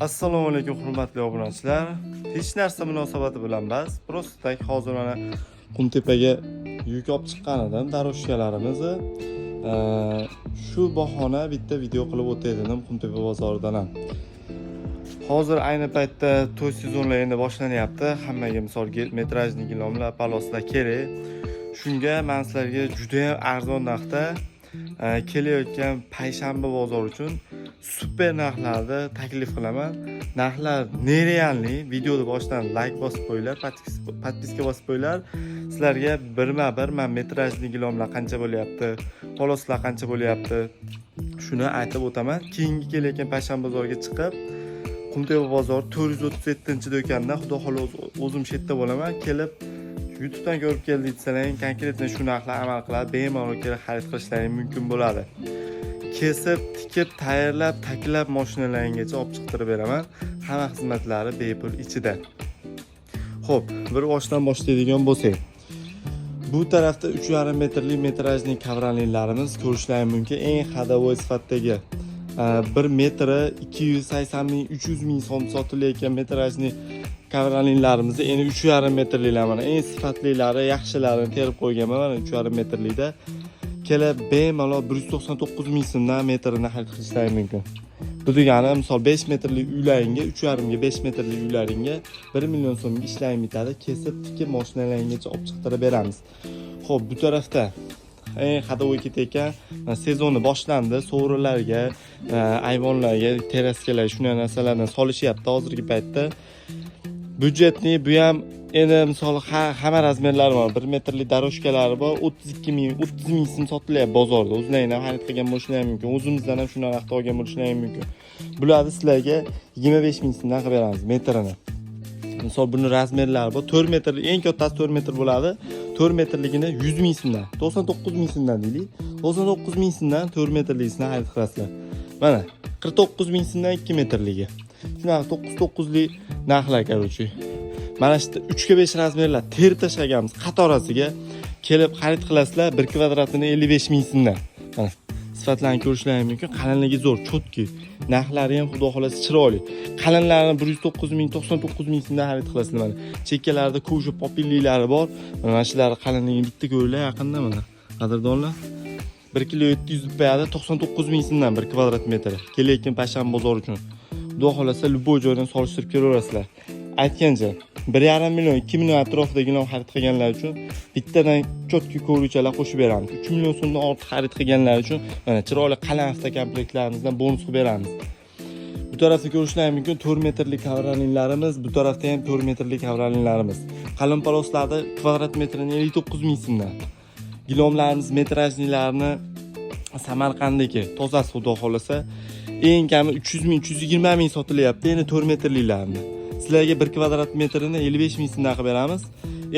Assalomu alaykum hurmatli obunachilar. Hech narsa munosabati bilan emas, prosta hozir mana Qumtepaga yuk olib chiqqan edim, daroshkalarimizni. Shu bahona bitta video qilib o'taydim Qumtepa bozoridan ham. Hozir ayni paytda to'y sezonlari endi boshlanyapti. Hammaga misol metrajli gilomlar, paloslar kerak. Shunga men sizlarga juda ham arzon narxda kelayotgan payshanba bozor uchun super narxlarda taklif qilaman. Narxlar nerealli. Videoni boshidan like bosib qo'yinglar, podpiska bosib qo'yinglar. Sizlarga birma-bir men metrajli gilomlar qancha bo'lyapti, poloslar qancha bo'lyapti, shuni aytib o'taman. Keyingi kelayotgan payshanba bozoriga chiqib, Qumtepa bozor 437-do'konda xudo xolos o'zim shu yerda bo'laman. Kelib YouTube'dan ko'rib keldik desalaring, konkretno shu narxlar amal qiladi, bemalol kelib xarid qilishlaring mumkin bo'ladi. Kesib, tikib, tayyorlab, taklab mashinalaringacha olib chiqarib beraman. Hamma xizmatlari bepul ichida. Xo'p, bir boshdan boshlaydigan bo'lsak, bu tarafda 3,5 metrlik metrajli kavranliklarimiz ko'rishlaring mumkin. Eng xadavoy sifatdagi 1 metri 280 ming, 300 ming so'm sotilayotgan metrajli kavranliklarimizni endi 3,5 metrliklar mana eng sifatlilari, yaxshilarini terib qo'yganman. Mana 3,5 metrlikda kelib bemalol 199 ming so'mdan metrini xarid qilishlaring mumkin. Bu degani misol 5 metrlik uylaringga, 3,5 ga 5 metrlik uylaringga 1 million so'mga ishlaring bitadi. Kesib, tikib mashinalaringgacha olib chiqarib beramiz. Xo'p, bu tarafda eng xadavoy ketayotgan sezoni boshlandi. So'rilarga, ayvonlarga, teraskalarga shunday narsalarni solishyapti hozirgi paytda. Budjetni bu ham endi misol hamma razmerlari bor. 1 metrlik daroshkalari bor. 32 ming, 30 ming so'm sotilyapti bozorda. O'zlaringizdan xarid qilgan bo'lishlaring mumkin. O'zimizdan ham shunday narxda olgan bo'lishlaring mumkin. Bularni sizlarga 25 ming so'mdan qilib beramiz metrini. Misol buni razmerlari bor. 4 metr, eng kattasi 4 metr bo'ladi. 4 metrligini 100 ming so'mdan, 99 ming so'mdan deylik. 99 ming so'mdan 4 metrligisini xarid qilasizlar. Mana 49 ming so'mdan 2 metrligi. Shunaqa 99 lik narxlar короче. Mana shu 3 ga 5 razmerlar terib tashlaganmiz qatorasiga kelib xarid qilasizlar. 1 kvadratini 55 ming so'mdan. Mana sifatlarni ko'rishlaring mumkin. Qalinligi zo'r, chotki. Narxlari ham xudo xolasa chiroyli. Qalinlarini 109 ming, 99 ming so'mdan xarid qilasizlar. Mana chekkalarida ko'sha popilliklari bor. Mana shularni qalinligini bitta ko'ringlar yaqinda mana. Qadrdonlar 1 kilo 700 rupiyaga 99 ming so'mdan 1 kvadrat metri. Kelayotgan payshanba bozor uchun. Xudo xolasa любой joydan solishtirib kelaverasizlar. Aytgancha 1,5 million, 2 million atrofidagi gilom xarid qilganlar uchun bittadan chotki ko'ruvchalar qo'shib beramiz. 3 million so'mdan ortiq xarid qilganlar uchun mana chiroyli qalin avtokomplektlarimizdan bonus qilib beramiz. Bu tarafda ko'rishlaring mumkin 4 metrlik kavranliklarimiz, bu tarafda ham 4 metrlik kavranliklarimiz. Qalin paloslarda kvadrat metrini 59 ming so'mdan. Gilomlarimiz metrajlilarini Samarqanddagi tozasi xudo xolasa eng kami 300 ming, 320 ming sotilyapti. Endi 4 metrliklarni sizlarga 1 kvadrat metrini 55 ming so'mdan qilib beramiz.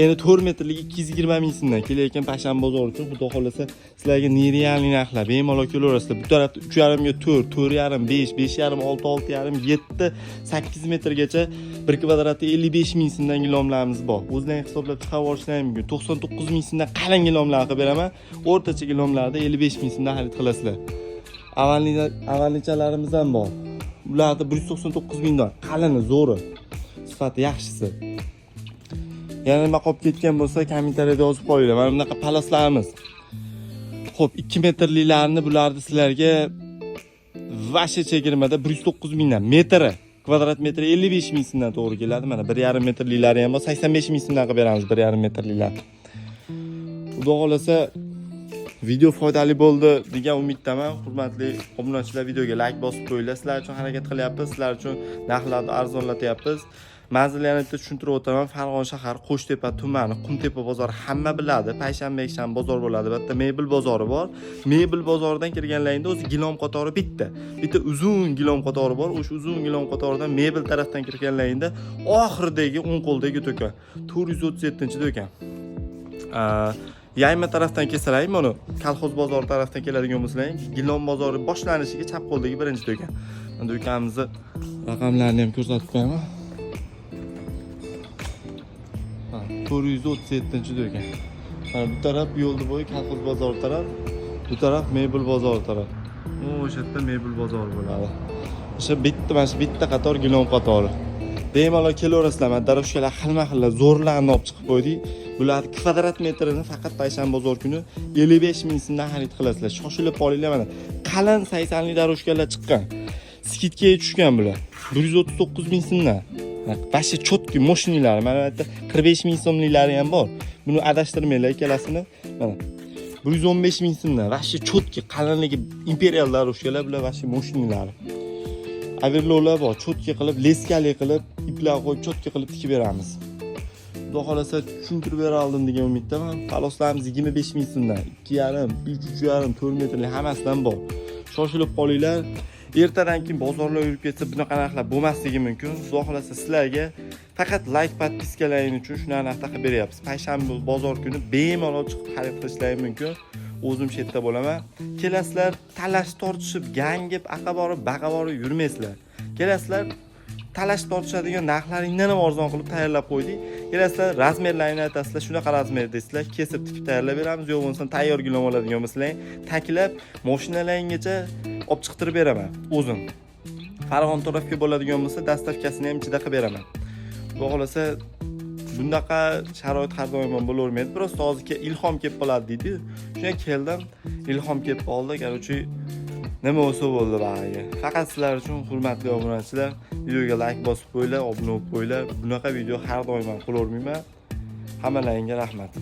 Endi 4 metrlik 220 ming so'mdan kelayotgan payshanba bozor uchun xudo xolasa sizlarga nerealniy narxlar bemalol kelaverasizlar. Bu tarafda 3,5 ga 4, 4,5, 5, 5,5, 6, 6,5, 7, 8 metrgacha 1 kvadrati 55 ming so'mdan gilomlarimiz bor. O'zlaring hisoblab chiqarib olishlaring mumkin. 99 ming so'mdan qalin gilomlar qilib beraman. O'rtacha gilomlarda 55 ming so'mdan xarid qilasizlar. Avvallichalarimiz ham bor. Ularda 199 mingdan qalini, zo'ri, sifati yaxshisi. Yana nima qolib ketgan bo'lsa, kommentariyada yozib qo'yinglar. Mana bunaqa paloslarimiz. Xo'p, 2 metrliklarni bularni sizlarga vashe chegirmada 109 mingdan metri, kvadrat metri 55 ming so'mdan to'g'ri keladi. Mana 1,5 metrliklari ham bor, 85 ming so'mdan qilib beramiz 1,5 metrliklar. Xudo xolasa video foydali bo'ldi degan umiddaman. Hurmatli obunachilar, videoga like bosib qo'yinglar. Sizlar uchun harakat qilyapmiz, sizlar uchun narxlarni arzonlatyapmiz. Manzillarni tushuntirib o'taman. Farg'ona shahar Qo'shtepa tumani Qumtepa bozori hamma biladi. Payshanba yakshanba bozor bo'ladi. Bitta mebel bozori bor. Mebel bozoridan kirganlaringda o'zi gilom qatori bitta. Bitta uzun gilom qatori bor. O'sha uzun gilom qatoridan mebel tarafdan kirganlaringda oxiridagi o'ng qo'ldagi do'kon 437-do'kon. Yayma tarafdan kelsalaring, mana kolxoz bozori tarafdan keladigan bo'lsalaring, gilom bozori boshlanishiga chap qo'ldagi birinchi do'kon. Do'konimizni raqamlarini ham ko'rsatib qo'yaman. 437-do'kon. Mana bu taraf yo'lni bo'yi kolxoz bozori taraf, bu taraf mebel bozori taraf. O'sha yerda mebel bozori bo'ladi. O'sha mana shu bitta qator gilam qatori. Bemalol kelaverasizlar. Men daroshkalar xilma-xillar zo'rlarni olib chiqib qo'ydik. Bular kvadrat metrini faqat payshanba bozor kuni 55 ming so'mdan xarid qilasizlar. Shoshilib qolinglar mana. Qalin 80 lik daroshkalar chiqqan. Skidga tushgan bular. 139 ming so'mdan. Bashi chotki mashinalar. Mana bu yerda 45 ming so'mliklari ham bor. Buni adashtirmanglar ikkalasini. Mana 115 ming so'mdan. Bashi chotki qalinligi imperial daroshkalar bular bashi mashinalar. Averlolar bor, chotki qilib, leskali qilib, iplar qo'yib chotki qilib tikib beramiz. Xudo xolasa tushuntirib bera oldim degan umiddaman. Faloslarimiz 25 ming so'mdan, 2,5, 3,5, 4 metrlik hammasidan bor. Shoshilib qolinglar. Ertadan keyin bozorlar yurib ketsa bunaqa narxlar bo'lmasligi mumkin. Xudo xolasa sizlarga faqat like, podpiskalaring uchun shunaqa narxda qilib beryapmiz. Payshanba bozor kuni bemalol chiqib xarid qilishlaring mumkin. O'zim shu yerda bo'laman. Kelasizlar, talash tortishib, gangib, aqa borib, baqa borib yurmaysizlar. Kelasizlar, talash tortishadigan narxlaringdan ham arzon qilib tayyorlab qo'ydik. Kelasizlar, razmerlarini aytasizlar, shunaqa razmer deysizlar, kesib tikib tayyorlab beramiz. Yo'q bo'lsa tayyor gilam oladigan bo'lsanglar, taklab, mashinalaringgacha olib chiqtirib beraman o'zim. Farg'ona tarafga bo'ladigan bo'lsa, dastavkasini ham ichida qilib beraman. Xudo xolasa bunaqa sharoit har doim ham bo'lavermaydi. Biroz hozirga ilhom kelib qoladi deydi. Shunga keldim, ilhom kelib qoldi. Qarochi nima bo'lsa bo'ldi bag'aga. Faqat sizlar uchun hurmatli obunachilar, videoga like bosib qo'yinglar, obuna bo'lib qo'yinglar. Bunaqa video har doim ham qilavermayman. Hammalaringga rahmat.